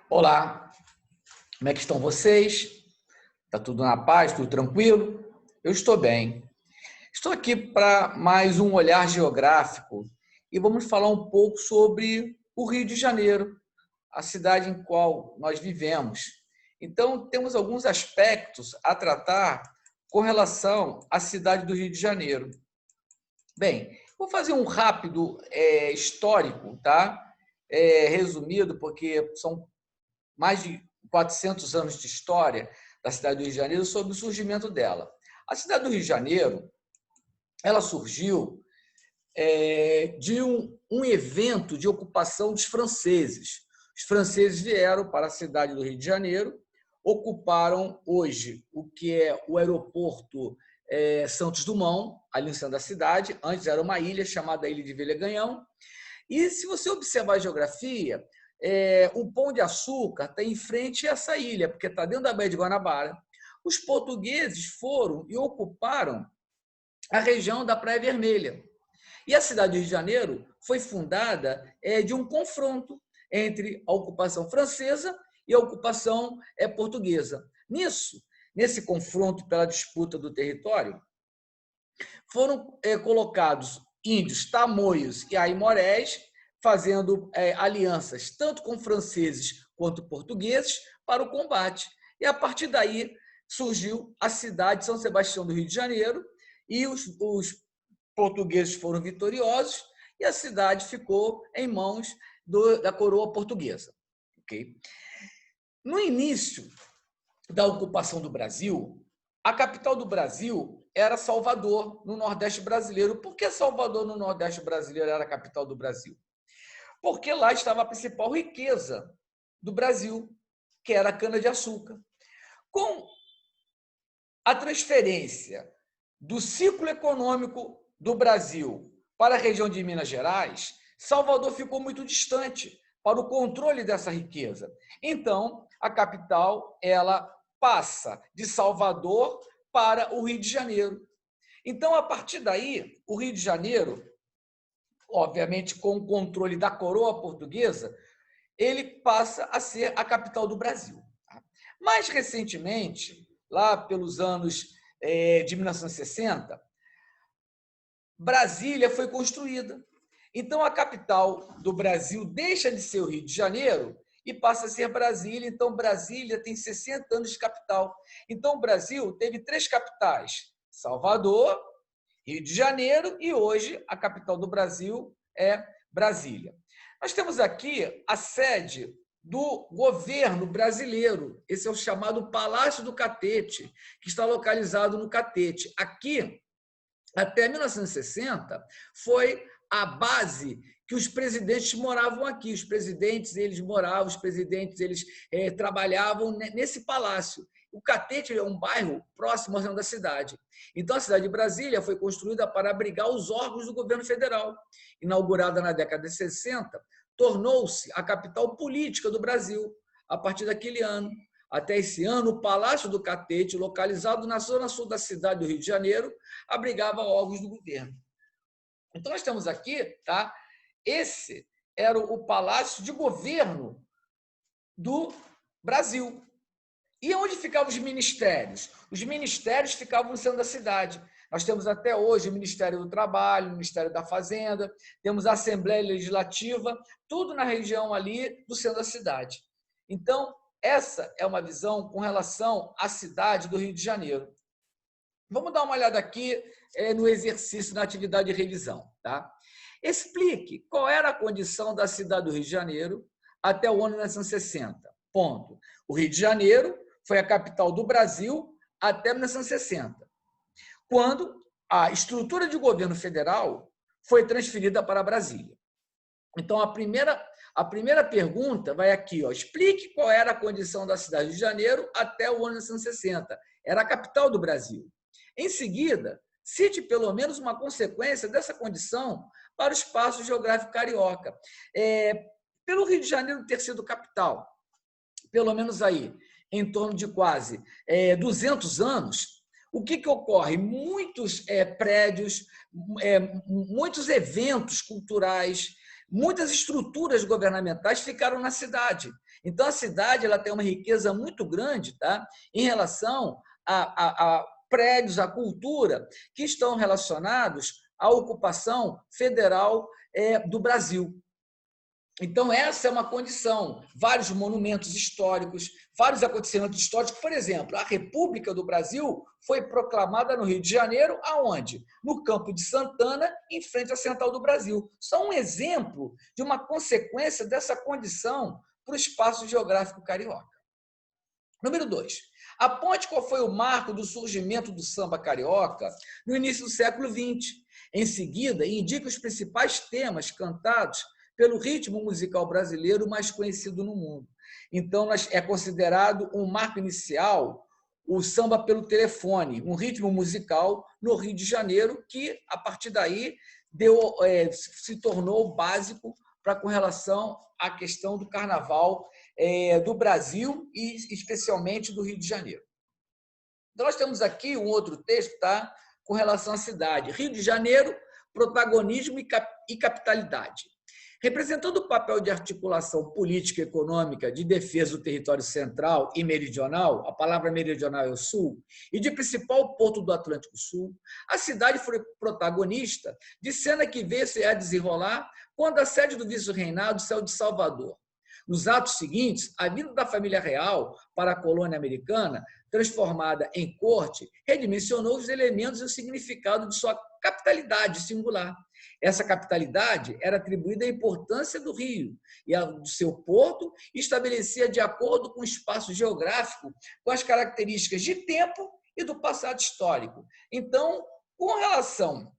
Olá, como é que estão vocês? Tá tudo na paz, tudo tranquilo? Eu estou bem. Estou aqui para mais um olhar geográfico e vamos falar um pouco sobre o Rio de Janeiro, a cidade em qual nós vivemos. Então, temos alguns aspectos a tratar com relação à cidade do Rio de Janeiro. Bem, vou fazer um rápido histórico, tá? Resumido, porque são mais de 400 anos de história da cidade do Rio de Janeiro sobre o surgimento dela. A cidade do Rio de Janeiro, ela surgiu de um evento de ocupação dos franceses. Os franceses vieram para a cidade do Rio de Janeiro, ocuparam hoje o que é o aeroporto Santos Dumont, ali no centro da cidade. Antes era uma ilha chamada Ilha de Velha-Ganhão. E se você observar a geografia, o Pão de Açúcar está em frente a essa ilha, porque está dentro da Baía de Guanabara. Os portugueses foram e ocuparam a região da Praia Vermelha. E a cidade do Rio de Janeiro foi fundada de um confronto entre a ocupação francesa e a ocupação portuguesa. Nesse confronto pela disputa do território, foram colocados índios tamoios e aimorés, fazendo alianças tanto com franceses quanto portugueses para o combate. E a partir daí surgiu a cidade de São Sebastião do Rio de Janeiro e os portugueses foram vitoriosos e a cidade ficou em mãos da coroa portuguesa. Okay? No início da ocupação do Brasil, a capital do Brasil era Salvador, no Nordeste brasileiro. Por que Salvador, no Nordeste brasileiro, era a capital do Brasil? Porque lá estava a principal riqueza do Brasil, que era a cana-de-açúcar. Com a transferência do ciclo econômico do Brasil para a região de Minas Gerais, Salvador ficou muito distante para o controle dessa riqueza. Então, a capital ela passa de Salvador para o Rio de Janeiro. Então, a partir daí, o Rio de Janeiro, obviamente com o controle da coroa portuguesa, ele passa a ser a capital do Brasil. Mais recentemente, lá pelos anos de 1960, Brasília foi construída. Então, a capital do Brasil deixa de ser o Rio de Janeiro e passa a ser Brasília. Então, Brasília tem 60 anos de capital. Então, o Brasil teve 3 capitais: Salvador, Rio de Janeiro e hoje a capital do Brasil é Brasília. Nós temos aqui a sede do governo brasileiro. Esse é o chamado Palácio do Catete, que está localizado no Catete. Aqui, até 1960, foi a base que os presidentes moravam aqui. Os presidentes, eles moravam, os presidentes, eles trabalhavam nesse palácio. O Catete é um bairro próximo ao centro da cidade. Então, a cidade de Brasília foi construída para abrigar os órgãos do governo federal. Inaugurada na década de 60, tornou-se a capital política do Brasil. A partir daquele ano, até esse ano, o Palácio do Catete, localizado na zona sul da cidade do Rio de Janeiro, abrigava órgãos do governo. Então, nós temos aqui, tá? Esse era o Palácio de Governo do Brasil. E onde ficavam os ministérios? Os ministérios ficavam no centro da cidade. Nós temos até hoje o Ministério do Trabalho, o Ministério da Fazenda, temos a Assembleia Legislativa, tudo na região ali do centro da cidade. Então, essa é uma visão com relação à cidade do Rio de Janeiro. Vamos dar uma olhada aqui no exercício, na atividade de revisão. Tá? Explique qual era a condição da cidade do Rio de Janeiro até o ano 1960. Ponto. O Rio de Janeiro foi a capital do Brasil até 1960, quando a estrutura de governo federal foi transferida para Brasília. Então, a primeira pergunta vai aqui, ó, explique qual era a condição da cidade de Janeiro até o ano 1960. Era a capital do Brasil. Em seguida, cite pelo menos uma consequência dessa condição para o espaço geográfico carioca. Pelo Rio de Janeiro ter sido capital, pelo menos aí, em torno de quase 200 anos, o que ocorre? Muitos prédios, muitos eventos culturais, muitas estruturas governamentais ficaram na cidade. Então, a cidade ela tem uma riqueza muito grande, tá? Em relação a prédios, à cultura, que estão relacionados à ocupação federal do Brasil. Então, essa é uma condição. Vários monumentos históricos, vários acontecimentos históricos. Por exemplo, a República do Brasil foi proclamada no Rio de Janeiro, aonde? No Campo de Santana, em frente à Central do Brasil. Só um exemplo de uma consequência dessa condição para o espaço geográfico carioca. Número 2. Aponte qual foi o marco do surgimento do samba carioca no início do século XX. Em seguida, indique os principais temas cantados pelo ritmo musical brasileiro mais conhecido no mundo. Então, é considerado um marco inicial o samba pelo telefone, um ritmo musical no Rio de Janeiro que, a partir daí, se tornou básico com relação à questão do carnaval do Brasil e especialmente do Rio de Janeiro. Então, nós temos aqui um outro texto, tá, com relação à cidade. Rio de Janeiro, protagonismo e capitalidade. Representando o papel de articulação política e econômica de defesa do território central e meridional, a palavra meridional é o sul, e de principal porto do Atlântico Sul, a cidade foi protagonista de cena que veio a desenrolar quando a sede do vice-reinado saiu de Salvador. Nos atos seguintes, a vinda da família real para a colônia americana, transformada em corte, redimensionou os elementos e o significado de sua capitalidade singular. Essa capitalidade era atribuída à importância do Rio e do seu porto e estabelecia de acordo com o espaço geográfico, com as características de tempo e do passado histórico. Então, com relação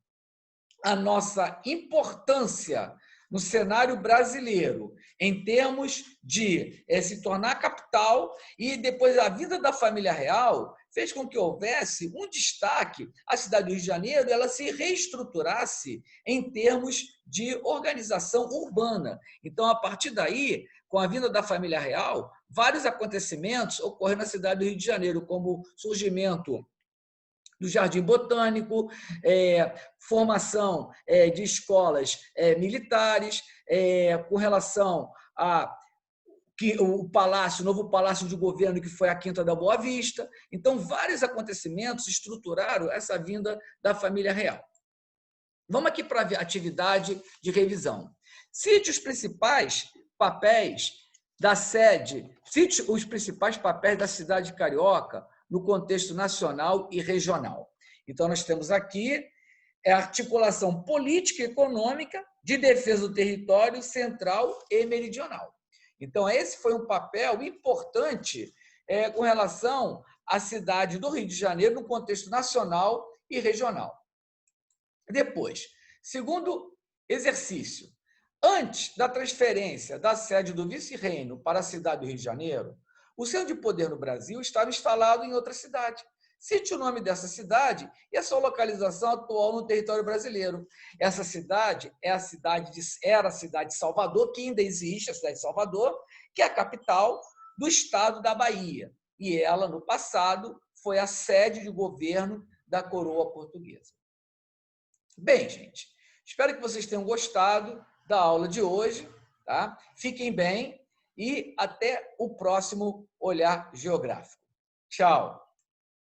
à nossa importância no cenário brasileiro, em termos de se tornar capital e depois a vida da família real, fez com que houvesse um destaque, a cidade do Rio de Janeiro ela se reestruturasse em termos de organização urbana. Então, a partir daí, com a vinda da família real, vários acontecimentos ocorreram na cidade do Rio de Janeiro, como o surgimento do Jardim Botânico, formação de escolas militares, com relação a o novo palácio de governo, que foi a Quinta da Boa Vista. Então, vários acontecimentos estruturaram essa vinda da família real. Vamos aqui para a atividade de revisão. Cite os principais papéis da sede, cite os principais papéis da cidade carioca no contexto nacional e regional. Então, nós temos aqui a articulação política e econômica de defesa do território central e meridional. Então, esse foi um papel importante com relação à cidade do Rio de Janeiro no contexto nacional e regional. Depois, segundo exercício, antes da transferência da sede do vice-reino para a cidade do Rio de Janeiro, o centro de poder no Brasil estava instalado em outra cidade. Cite o nome dessa cidade e a sua localização atual no território brasileiro. Essa cidade era a cidade de Salvador, que ainda existe, a cidade de Salvador, que é a capital do estado da Bahia. E ela, no passado, foi a sede de governo da coroa portuguesa. Bem, gente, espero que vocês tenham gostado da aula de hoje, tá? Fiquem bem e até o próximo Olhar Geográfico. Tchau!